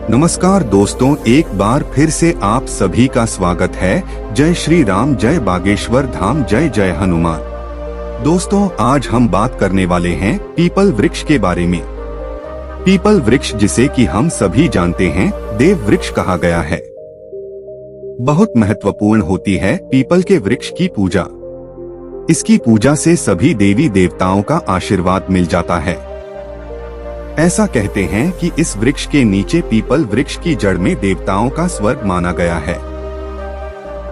नमस्कार दोस्तों, एक बार फिर से आप सभी का स्वागत है। जय श्री राम, जय बागेश्वर धाम, जय जय हनुमान। दोस्तों, आज हम बात करने वाले हैं पीपल वृक्ष के बारे में। पीपल वृक्ष, जिसे कि हम सभी जानते हैं देव वृक्ष कहा गया है, बहुत महत्वपूर्ण होती है पीपल के वृक्ष की पूजा। इसकी पूजा से सभी देवी देवताओं का आशीर्वाद मिल जाता है। ऐसा कहते हैं कि इस वृक्ष के नीचे पीपल वृक्ष की जड़ में देवताओं का स्वर्ग माना गया है।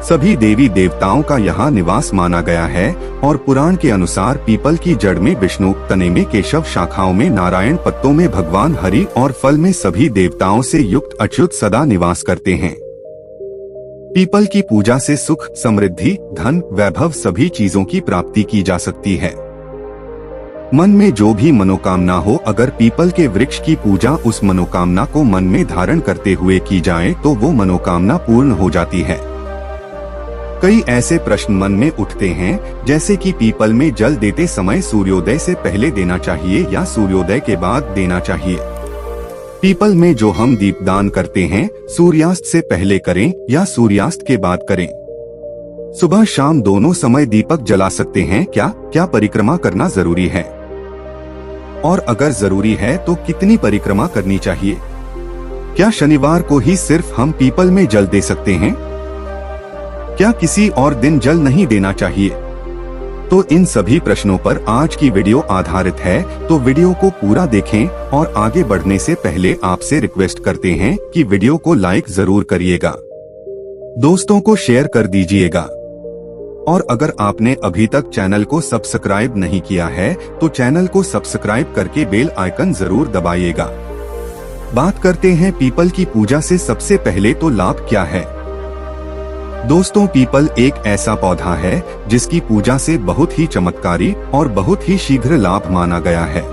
सभी देवी देवताओं का यहाँ निवास माना गया है और पुराण के अनुसार पीपल की जड़ में विष्णु, तने में केशव, शाखाओं में नारायण, पत्तों में भगवान हरि और फल में सभी देवताओं से युक्त अच्युत सदा निवास करते हैं। पीपल की पूजा से सुख, समृद्धि, धन, वैभव सभी चीजों की प्राप्ति की जा सकती है। मन में जो भी मनोकामना हो, अगर पीपल के वृक्ष की पूजा उस मनोकामना को मन में धारण करते हुए की जाए तो वो मनोकामना पूर्ण हो जाती है। कई ऐसे प्रश्न मन में उठते हैं, जैसे कि पीपल में जल देते समय सूर्योदय से पहले देना चाहिए या सूर्योदय के बाद देना चाहिए। पीपल में जो हम दीपदान करते हैं, सूर्यास्त से पहले करें या सूर्यास्त के बाद करें। सुबह शाम दोनों समय दीपक जला सकते हैं क्या परिक्रमा करना जरूरी है? और अगर जरूरी है तो कितनी परिक्रमा करनी चाहिए? क्या शनिवार को ही सिर्फ हम पीपल में जल दे सकते हैं? क्या किसी और दिन जल नहीं देना चाहिए? तो इन सभी प्रश्नों पर आज की वीडियो आधारित है, तो वीडियो को पूरा देखें। और आगे बढ़ने से पहले आपसे रिक्वेस्ट करते हैं कि वीडियो को लाइक जरूर करिएगा, दोस्तों को शेयर कर दीजिएगा। और अगर आपने अभी तक चैनल को सब्सक्राइब नहीं किया है तो चैनल को सब्सक्राइब करके बेल आइकन जरूर दबाइएगा। बात करते हैं पीपल की पूजा से सबसे पहले तो लाभ क्या है। दोस्तों, पीपल एक ऐसा पौधा है जिसकी पूजा से बहुत ही चमत्कारी और बहुत ही शीघ्र लाभ माना गया है।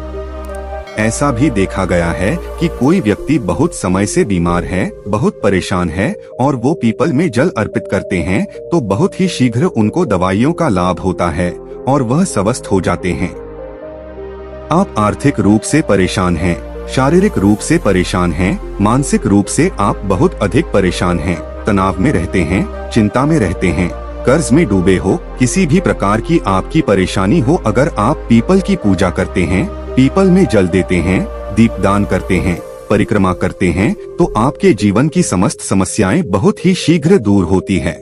ऐसा भी देखा गया है कि कोई व्यक्ति बहुत समय से बीमार है, बहुत परेशान है और वो पीपल में जल अर्पित करते हैं तो बहुत ही शीघ्र उनको दवाइयों का लाभ होता है और वह स्वस्थ हो जाते हैं। आप आर्थिक रूप से परेशान हैं, शारीरिक रूप से परेशान हैं, मानसिक रूप से आप बहुत अधिक परेशान हैं, तनाव में रहते हैं, चिंता में रहते हैं, कर्ज में डूबे हो, किसी भी प्रकार की आपकी परेशानी हो, अगर आप पीपल की पूजा करते हैं, पीपल में जल देते हैं, दीपदान करते हैं, परिक्रमा करते हैं तो आपके जीवन की समस्त समस्याएं बहुत ही शीघ्र दूर होती है।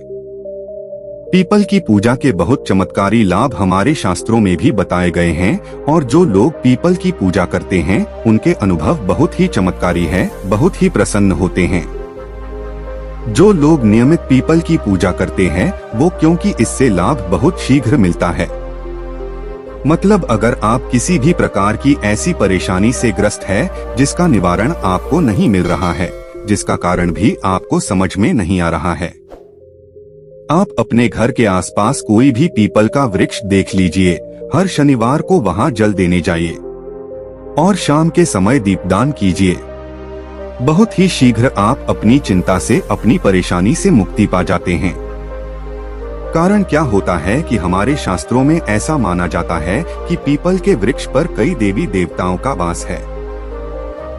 पीपल की पूजा के बहुत चमत्कारी लाभ हमारे शास्त्रों में भी बताए गए हैं और जो लोग पीपल की पूजा करते हैं उनके अनुभव बहुत ही चमत्कारी है, बहुत ही प्रसन्न होते हैं। जो लोग नियमित पीपल की पूजा करते हैं वो, क्योंकि इससे लाभ बहुत शीघ्र मिलता है। मतलब अगर आप किसी भी प्रकार की ऐसी परेशानी से ग्रस्त है जिसका निवारण आपको नहीं मिल रहा है, जिसका कारण भी आपको समझ में नहीं आ रहा है, आप अपने घर के आसपास कोई भी पीपल का वृक्ष देख लीजिए। हर शनिवार को वहां जल देने जाइए और शाम के समय दीपदान कीजिए। बहुत ही शीघ्र आप अपनी चिंता से, अपनी परेशानी से मुक्ति पा जाते हैं। कारण क्या होता है कि हमारे शास्त्रों में ऐसा माना जाता है कि पीपल के वृक्ष पर कई देवी देवताओं का वास है।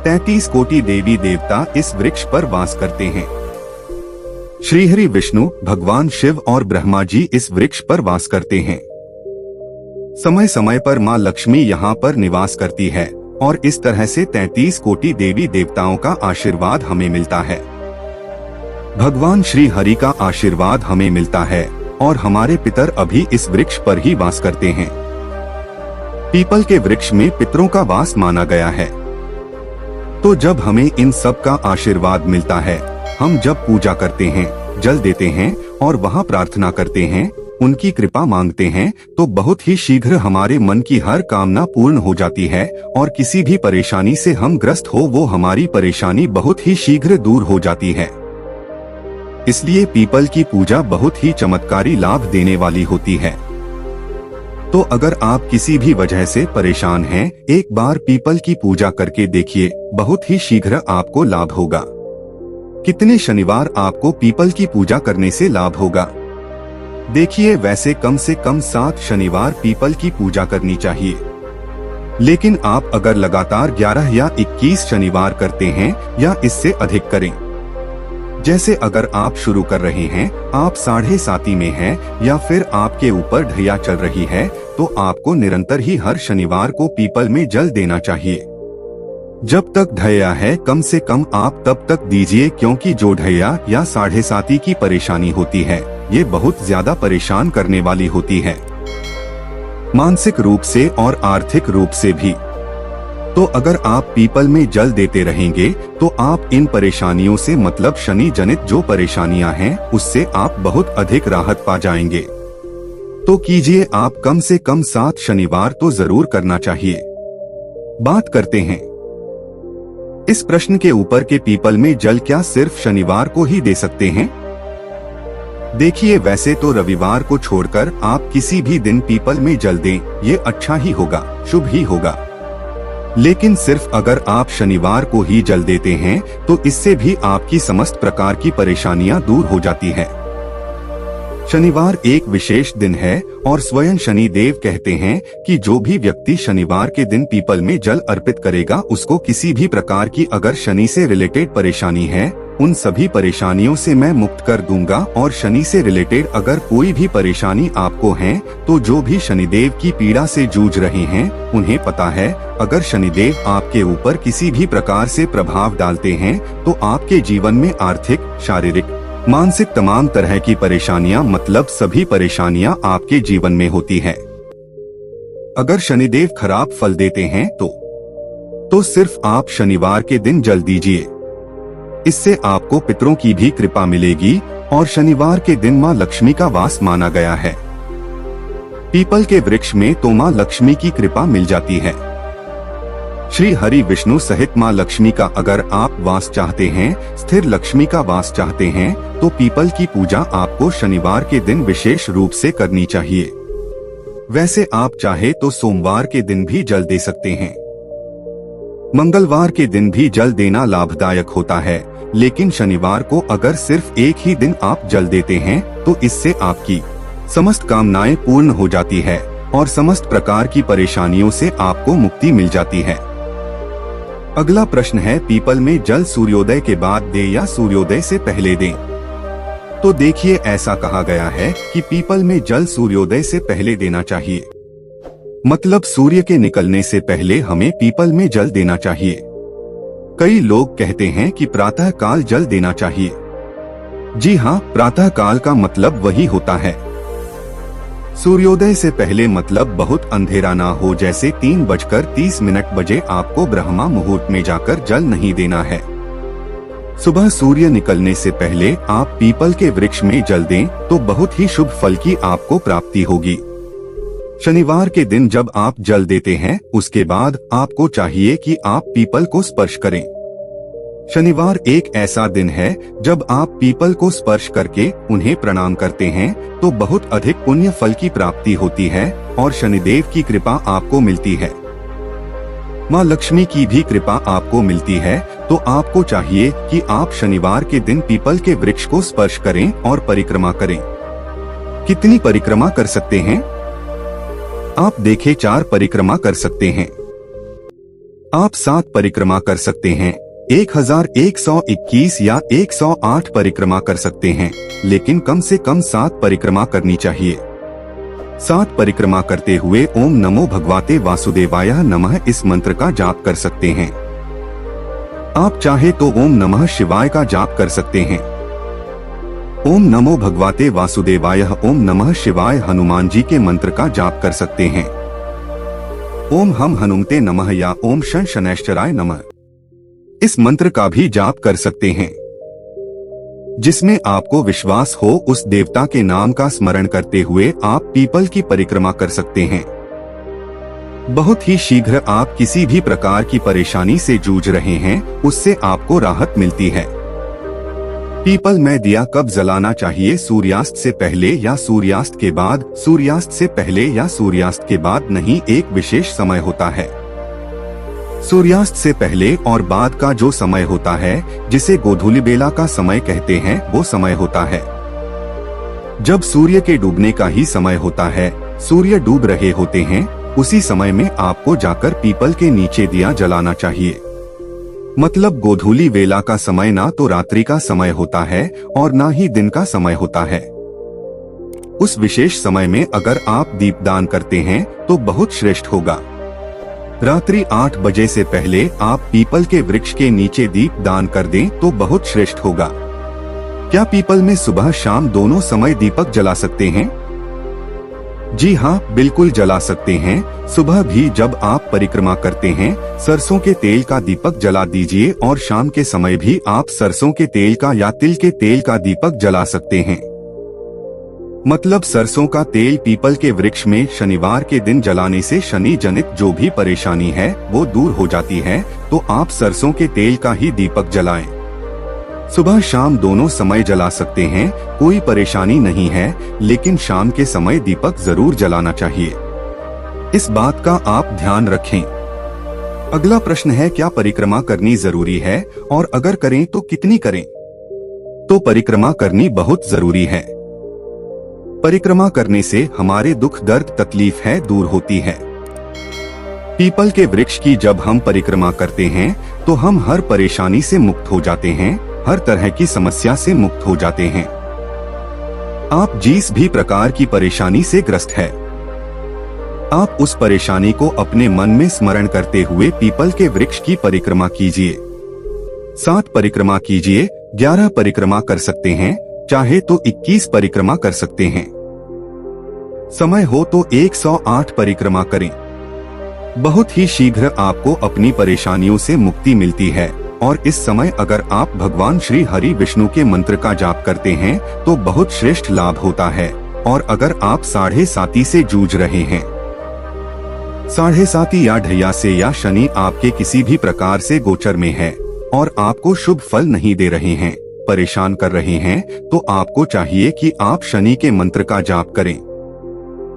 33 कोटि देवी देवता इस वृक्ष पर वास करते हैं। श्रीहरि, विष्णु, भगवान शिव और ब्रह्मा जी इस वृक्ष पर वास करते हैं। समय समय पर माँ लक्ष्मी यहाँ पर निवास करती है और इस तरह से 33 कोटि देवी देवताओं का आशीर्वाद हमें मिलता है। भगवान श्री हरि का आशीर्वाद हमें मिलता है और हमारे पितर अभी इस वृक्ष पर ही वास करते हैं। पीपल के वृक्ष में पितरों का वास माना गया है। तो जब हमें इन सब का आशीर्वाद मिलता है, हम जब पूजा करते हैं, जल देते हैं और वहां प्रार्थना करते हैं, उनकी कृपा मांगते हैं तो बहुत ही शीघ्र हमारे मन की हर कामना पूर्ण हो जाती है और किसी भी परेशानी से हम ग्रस्त हो वो हमारी परेशानी बहुत ही शीघ्र दूर हो जाती है। इसलिए पीपल की पूजा बहुत ही चमत्कारी लाभ देने वाली होती है। तो अगर आप किसी भी वजह से परेशान हैं, एक बार पीपल की पूजा करके देखिए, बहुत ही शीघ्र आपको लाभ होगा। कितने शनिवार आपको पीपल की पूजा करने से लाभ होगा? देखिए, वैसे कम से कम 7 शनिवार पीपल की पूजा करनी चाहिए। लेकिन आप अगर लगातार 11 या 21 शनिवार करते हैं या इससे अधिक करें, जैसे अगर आप शुरू कर रहे हैं, आप 7.5 में हैं या फिर आपके ऊपर ढैया चल रही है, तो आपको निरंतर ही हर शनिवार को पीपल में जल देना चाहिए। जब तक ढैया है कम से कम आप तब तक दीजिए, क्योंकि जो ढैया या 7.5 की परेशानी होती है ये बहुत ज्यादा परेशान करने वाली होती है, मानसिक रूप से और आर्थिक रूप से भी। तो अगर आप पीपल में जल देते रहेंगे तो आप इन परेशानियों से, मतलब शनि जनित जो परेशानियां हैं, उससे आप बहुत अधिक राहत पा जाएंगे। तो कीजिए, आप कम से कम 7 शनिवार तो जरूर करना चाहिए। बात करते हैं इस प्रश्न के ऊपर के पीपल में जल क्या सिर्फ शनिवार को ही दे सकते हैं? देखिए, वैसे तो रविवार को छोड़कर आप किसी भी दिन पीपल में जल दें, ये अच्छा ही होगा, शुभ ही होगा। लेकिन सिर्फ अगर आप शनिवार को ही जल देते हैं तो इससे भी आपकी समस्त प्रकार की परेशानियां दूर हो जाती है। शनिवार एक विशेष दिन है और स्वयं शनि देव कहते हैं कि जो भी व्यक्ति शनिवार के दिन पीपल में जल अर्पित करेगा, उसको किसी भी प्रकार की अगर शनि से रिलेटेड परेशानी है, उन सभी परेशानियों से मैं मुक्त कर दूंगा। और शनि से रिलेटेड अगर कोई भी परेशानी आपको है, तो जो भी शनिदेव की पीड़ा से जूझ रहे हैं, उन्हें पता है अगर शनिदेव आपके ऊपर किसी भी प्रकार से प्रभाव डालते हैं तो आपके जीवन में आर्थिक, शारीरिक, मानसिक तमाम तरह की परेशानियां, मतलब सभी परेशानियां आपके जीवन में होती है। अगर शनिदेव खराब फल देते हैं तो सिर्फ आप शनिवार के दिन जल दीजिए। इससे आपको पितरों की भी कृपा मिलेगी और शनिवार के दिन मां लक्ष्मी का वास माना गया है। पीपल के वृक्ष में तो मां लक्ष्मी की कृपा मिल जाती है। श्री हरि विष्णु सहित मां लक्ष्मी का अगर आप वास चाहते हैं, स्थिर लक्ष्मी का वास चाहते हैं, तो पीपल की पूजा आपको शनिवार के दिन विशेष रूप से करनी चाहिए। वैसे आप चाहे तो सोमवार के दिन भी जल दे सकते हैं। मंगलवार के दिन भी जल देना लाभदायक होता है, लेकिन शनिवार को अगर सिर्फ एक ही दिन आप जल देते हैं तो इससे आपकी समस्त कामनाएं पूर्ण हो जाती है और समस्त प्रकार की परेशानियों से आपको मुक्ति मिल जाती है। अगला प्रश्न है, पीपल में जल सूर्योदय के बाद दें या सूर्योदय से पहले दें? तो देखिए, ऐसा कहा गया है कि पीपल में जल सूर्योदय से पहले देना चाहिए, मतलब सूर्य के निकलने से पहले हमें पीपल में जल देना चाहिए। कई लोग कहते हैं कि प्रातः काल जल देना चाहिए। जी हाँ, प्रातः काल का मतलब वही होता है। सूर्योदय से पहले मतलब बहुत अंधेरा ना हो, जैसे 3:30 बजे आपको ब्रह्मा मुहूर्त में जाकर जल नहीं देना है। सुबह सूर्य निकलने से पहले आप पीपल के वृक्ष में जल दें तो बहुत ही शुभ फल की आपको प्राप्ति होगी। शनिवार के दिन जब आप जल देते हैं, उसके बाद आपको चाहिए कि आप पीपल को स्पर्श करें। शनिवार एक ऐसा दिन है जब आप पीपल को स्पर्श करके उन्हें प्रणाम करते हैं तो बहुत अधिक पुण्य फल की प्राप्ति होती है और शनिदेव की कृपा आपको मिलती है। मां लक्ष्मी की भी कृपा आपको मिलती है। तो आपको चाहिए कि आप शनिवार के दिन पीपल के वृक्ष को स्पर्श करें और परिक्रमा करें। कितनी परिक्रमा कर सकते हैं? आप देखें, 4 परिक्रमा कर सकते हैं, आप 7 परिक्रमा कर सकते हैं, 1121 या 108 परिक्रमा कर सकते हैं, लेकिन कम से कम 7 परिक्रमा करनी चाहिए। 7 परिक्रमा करते हुए ओम नमो भगवते वासुदेवाय नमः इस मंत्र का जाप कर सकते हैं। आप चाहे तो ओम नमः शिवाय का जाप कर सकते हैं। ओम नमो भगवते वासुदेवाय, ओम नमः शिवाय हनुमान जी के मंत्र का जाप कर सकते हैं। ओम हम हनुमते नमः या ओम शन शनैश्चराय नमः इस मंत्र का भी जाप कर सकते हैं। जिसमें आपको विश्वास हो उस देवता के नाम का स्मरण करते हुए आप पीपल की परिक्रमा कर सकते हैं। बहुत ही शीघ्र आप किसी भी प्रकार की परेशानी से जूझ रहे हैं, उससे आपको राहत मिलती है। पीपल में दिया कब जलाना चाहिए? सूर्यास्त से पहले या सूर्यास्त के बाद? सूर्यास्त से पहले या सूर्यास्त के बाद नहीं, एक विशेष समय होता है। सूर्यास्त से पहले और बाद का जो समय होता है, जिसे गोधूली बेला का समय कहते हैं, वो समय होता है जब सूर्य के डूबने का ही समय होता है। सूर्य डूब रहे होते हैं उसी समय में आपको जाकर पीपल के नीचे दिया जलाना चाहिए। मतलब गोधूली वेला का समय ना तो रात्रि का समय होता है और ना ही दिन का समय होता है। उस विशेष समय में अगर आप दीपदान करते हैं तो बहुत श्रेष्ठ होगा। रात्रि 8 बजे से पहले आप पीपल के वृक्ष के नीचे दीप दान कर दें तो बहुत श्रेष्ठ होगा। क्या पीपल में सुबह शाम दोनों समय दीपक जला सकते हैं? जी हाँ, बिल्कुल जला सकते हैं। सुबह भी जब आप परिक्रमा करते हैं सरसों के तेल का दीपक जला दीजिए और शाम के समय भी आप सरसों के तेल का या तिल के तेल का दीपक जला सकते हैं। मतलब सरसों का तेल पीपल के वृक्ष में शनिवार के दिन जलाने से शनि जनित जो भी परेशानी है वो दूर हो जाती है, तो आप सरसों के तेल का ही दीपक जलाएं। सुबह शाम दोनों समय जला सकते हैं, कोई परेशानी नहीं है, लेकिन शाम के समय दीपक जरूर जलाना चाहिए। इस बात का आप ध्यान रखें। अगला प्रश्न है, क्या परिक्रमा करनी जरूरी है और अगर करें तो कितनी करें? तो परिक्रमा करनी बहुत जरूरी है। परिक्रमा करने से हमारे दुख दर्द तकलीफ है दूर होती है। पीपल के वृक्ष की जब हम परिक्रमा करते हैं तो हम हर परेशानी से मुक्त हो जाते हैं, हर तरह की समस्या से मुक्त हो जाते हैं। आप जिस भी प्रकार की परेशानी से ग्रस्त है, आप उस परेशानी को अपने मन में स्मरण करते हुए पीपल के वृक्ष की परिक्रमा कीजिए। 7 परिक्रमा कीजिए, 11 परिक्रमा कर सकते हैं, चाहे तो 21 परिक्रमा कर सकते हैं। समय हो तो 108 परिक्रमा करें। बहुत ही शीघ्र आपको अपनी परेशानियों से मुक्ति मिलती है और इस समय अगर आप भगवान श्री हरि विष्णु के मंत्र का जाप करते हैं तो बहुत श्रेष्ठ लाभ होता है। और अगर आप 7.5 से जूझ रहे हैं, 7.5 या ढैया से या शनि आपके किसी भी प्रकार से गोचर में है और आपको शुभ फल नहीं दे रहे हैं, परेशान कर रहे हैं, तो आपको चाहिए कि आप शनि के मंत्र का जाप करें।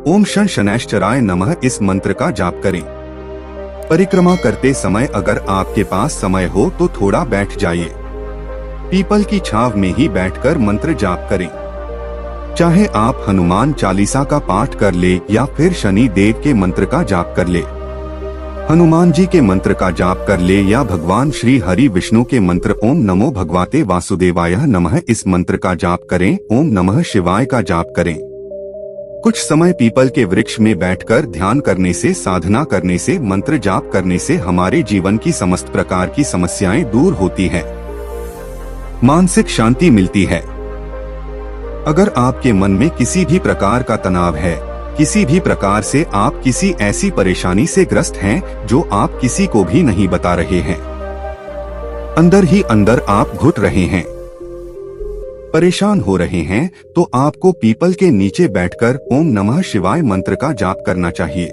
ओम शं शनैश्चराय नमः इस मंत्र का जाप करें। परिक्रमा करते समय अगर आपके पास समय हो तो थोड़ा बैठ जाइए। पीपल की छांव में ही बैठकर मंत्र जाप करें। चाहे आप हनुमान चालीसा का पाठ कर ले या फिर शनि देव के मंत्र का जाप कर ले, हनुमान जी के मंत्र का जाप कर ले या भगवान श्री हरि विष्णु के मंत्र ओम नमो भगवते वासुदेवाय नमः इस मंत्र का जाप करें, ओम नमः शिवाय का जाप करें। कुछ समय पीपल के वृक्ष में बैठकर ध्यान करने से, साधना करने से, मंत्र जाप करने से हमारे जीवन की समस्त प्रकार की समस्याएं दूर होती है, मानसिक शांति मिलती है। अगर आपके मन में किसी भी प्रकार का तनाव है, किसी भी प्रकार से आप किसी ऐसी परेशानी से ग्रस्त हैं जो आप किसी को भी नहीं बता रहे हैं, अंदर ही अंदर आप घुट रहे हैं, परेशान हो रहे हैं, तो आपको पीपल के नीचे बैठकर ओम नमः शिवाय मंत्र का जाप करना चाहिए।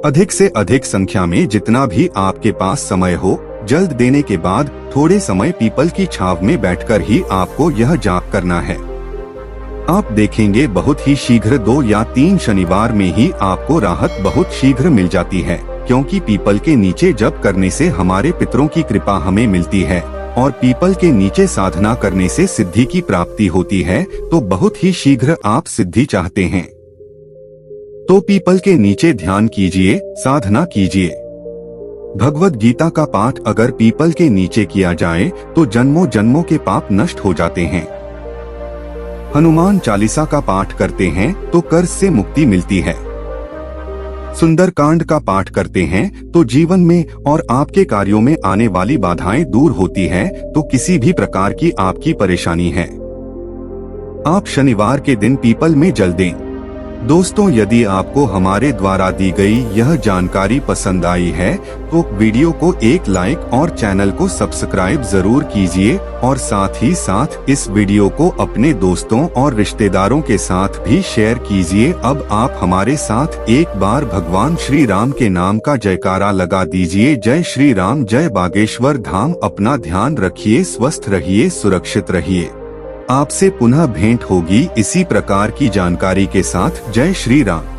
अधिक से अधिक संख्या में जितना भी आपके पास समय हो, जल्द देने के बाद थोड़े समय पीपल की छांव में बैठकर ही आपको यह जाप करना है। आप देखेंगे बहुत ही शीघ्र 2 या 3 शनिवार में ही आपको राहत बहुत शीघ्र मिल जाती है, क्योंकि पीपल के नीचे जप करने से हमारे पितरों की कृपा हमें मिलती है और पीपल के नीचे साधना करने से सिद्धि की प्राप्ति होती है। तो बहुत ही शीघ्र आप सिद्धि चाहते हैं तो पीपल के नीचे ध्यान कीजिए, साधना कीजिए। भगवद गीता का पाठ अगर पीपल के नीचे किया जाए तो जन्मों जन्मों के पाप नष्ट हो जाते हैं। हनुमान चालीसा का पाठ करते हैं तो कर्ज से मुक्ति मिलती है। सुंदरकांड का पाठ करते हैं तो जीवन में और आपके कार्यों में आने वाली बाधाएं दूर होती है। तो किसी भी प्रकार की आपकी परेशानी है, आप शनिवार के दिन पीपल में जल दें। दोस्तों, यदि आपको हमारे द्वारा दी गई यह जानकारी पसंद आई है तो वीडियो को एक लाइक और चैनल को सब्सक्राइब जरूर कीजिए और साथ ही साथ इस वीडियो को अपने दोस्तों और रिश्तेदारों के साथ भी शेयर कीजिए। अब आप हमारे साथ एक बार भगवान श्री राम के नाम का जयकारा लगा दीजिए। जय श्री राम, जय बागेश्वर धाम। अपना ध्यान रखिए, स्वस्थ रहिए, सुरक्षित रहिए। आपसे पुनः भेंट होगी इसी प्रकार की जानकारी के साथ। जय श्री राम।